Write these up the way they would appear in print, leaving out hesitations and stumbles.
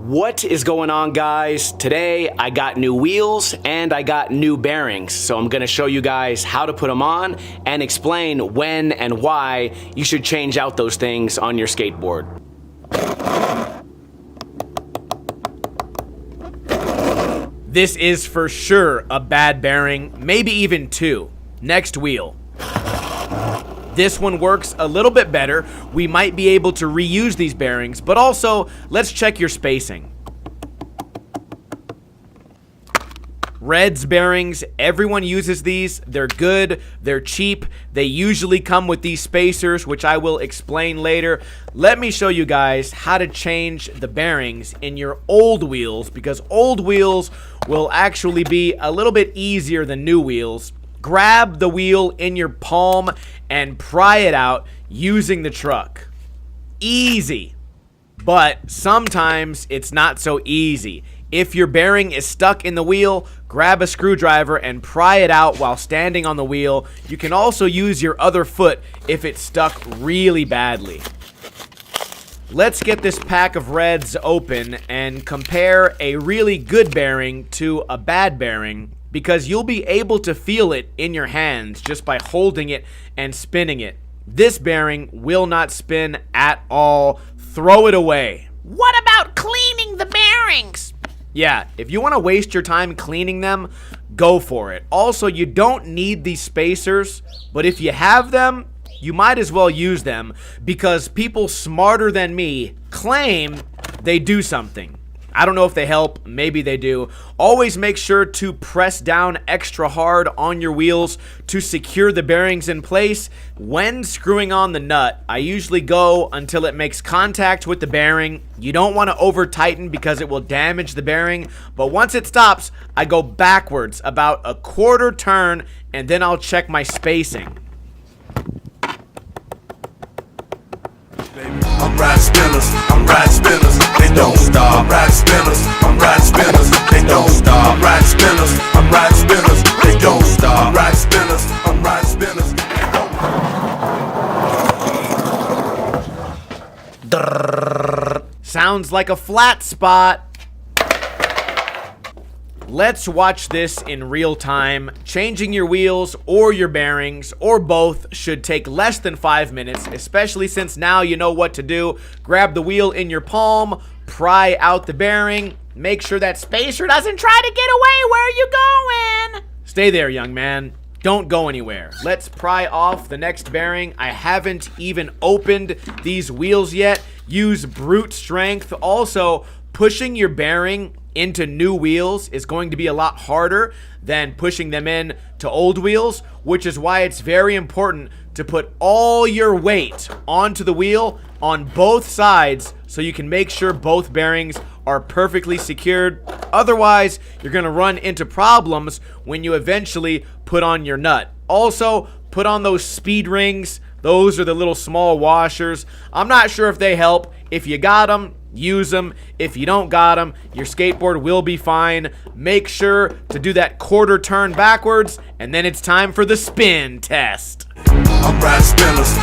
What is going on, guys? Today I got new wheels and I got new bearings, so I'm gonna show you guys how to put them on and explain when and why you should change out those things on your skateboard. This is for sure a bad bearing, maybe even two. Next wheel. This one works a little bit better. We might be able to reuse these bearings, but also let's check your spacing. Red's bearings, everyone uses these. They're good, they're cheap. They usually come with these spacers, which I will explain later. Let me show you guys how to change the bearings in your old wheels, because old wheels will actually be a little bit easier than new wheels. Grab the wheel in your palm and pry it out using the truck. Easy. But sometimes it's not so easy. If your bearing is stuck in the wheel, grab a screwdriver and pry it out while standing on the wheel. You can also use your other foot if it's stuck really badly. Let's get this pack of reds open and compare a really good bearing to a bad bearing, because you'll be able to feel it in your hands just by holding it and spinning it. This bearing will not spin at all. Throw it away. What about cleaning the bearings? Yeah, if you want to waste your time cleaning them, go for it. Also, you don't need these spacers, but if you have them, you might as well use them, because people smarter than me claim they do something. I don't know if they help, maybe they do. Always make sure to press down extra hard on your wheels to secure the bearings in place. When screwing on the nut, I usually go until it makes contact with the bearing. You don't want to over tighten because it will damage the bearing, but once it stops, I go backwards about a quarter turn and then I'll check my spacing. I'm ride spinners, they don't stop. Ride spinners, I'm ride spinners, they don't stop. Ride spinners, I'm ride spinners, they don't stop. Ride spinners, I'm ride spinners, they don't. Sounds like a flat spot. Let's watch this in real time. Changing your wheels or your bearings or both should take less than 5 minutes, especially since now you know what to do. Grab the wheel in your palm, pry out the bearing, make sure that spacer doesn't try to get away. Where are you going? Stay there, young man. Don't go anywhere. Let's pry off the next bearing. I haven't even opened these wheels yet. Use brute strength. Also, pushing your bearing into new wheels is going to be a lot harder than pushing them in to old wheels, which is why it's very important to put all your weight onto the wheel on both sides so you can make sure both bearings are perfectly secured. Otherwise, you're going to run into problems when you eventually put on your nut. Also, put on those speed rings. Those are the little small washers. I'm not sure if they help. If you got them, use them. If you don't got them, your skateboard will be fine. Make sure to do that quarter turn backwards, and then it's time for the spin test. I'm ride spinners,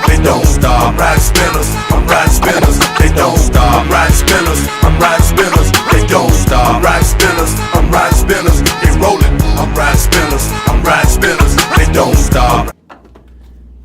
they don't stop. Ride spinners, I'm ride spinners, they don't stop. Ride spinners, I'm ride spinners, they don't stop. Ride spinners, I'm ride spinners, they rollin'. I'm ride spinners, they don't stop.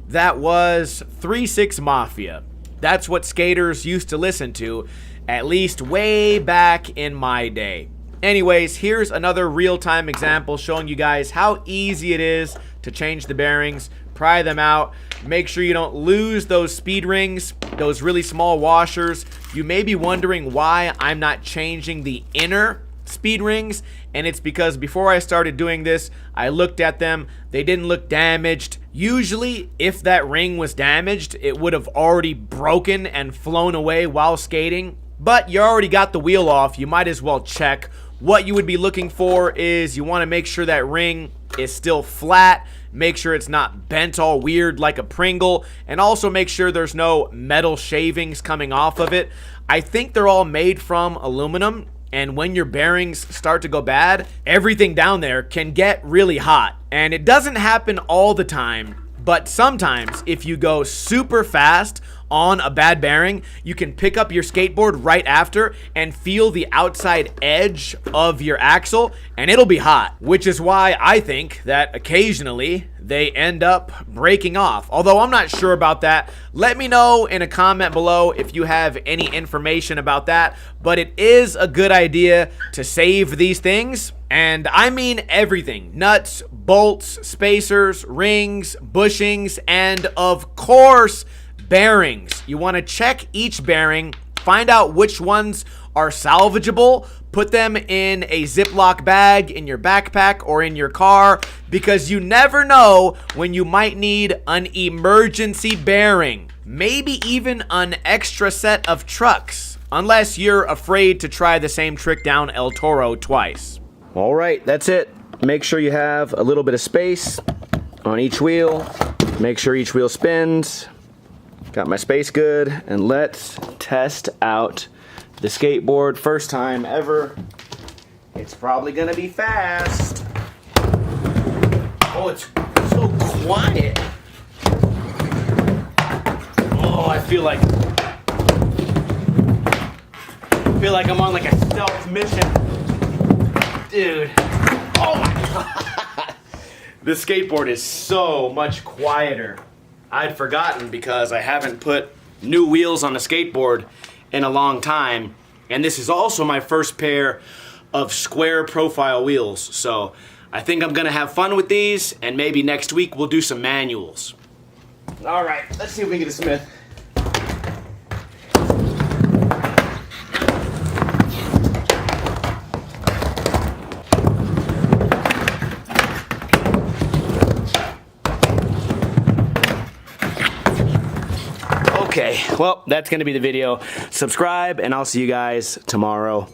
That was 3-6 Mafia. That's what skaters used to listen to, at least way back in my day. Anyways, here's another real-time example showing you guys how easy it is to change the bearings, pry them out, make sure you don't lose those speed rings, those really small washers. You may be wondering why I'm not changing the inner speed rings, and it's because before I started doing this, I looked at them. They didn't look damaged. Usually, if that ring was damaged, it would have already broken and flown away while skating. But you already got the wheel off, you might as well check. What you would be looking for is you want to make sure that ring is still flat, make sure it's not bent all weird like a Pringle, and also make sure there's no metal shavings coming off of it. I think they're all made from aluminum, and when your bearings start to go bad, everything down there can get really hot. And it doesn't happen all the time, but sometimes if you go super fast on a bad bearing, you can pick up your skateboard right after and feel the outside edge of your axle, and it'll be hot, which is why I think that occasionally they end up breaking off. Although I'm not sure about that. Let me know in a comment below if you have any information about that, but it is a good idea to save these things. And I mean everything: nuts, bolts, spacers, rings, bushings, and of course, bearings. You want to check each bearing, find out which ones are salvageable, put them in a Ziploc bag in your backpack or in your car, because you never know when you might need an emergency bearing. Maybe even an extra set of trucks, unless you're afraid to try the same trick down El Toro twice. All right, that's it. Make sure you have a little bit of space on each wheel. Make sure each wheel spins. Got my space good, and let's test out the skateboard. First time ever. It's probably gonna be fast. Oh, it's so quiet. Oh, I feel like I'm on like a stealth mission. Dude. Oh my god. This skateboard is so much quieter. I'd forgotten because I haven't put new wheels on a skateboard in a long time, and this is also my first pair of square profile wheels, so I think I'm gonna have fun with these, and maybe next week we'll do some manuals. All right, let's see if we can get a Smith. Okay, well, that's gonna be the video. Subscribe, and I'll see you guys tomorrow.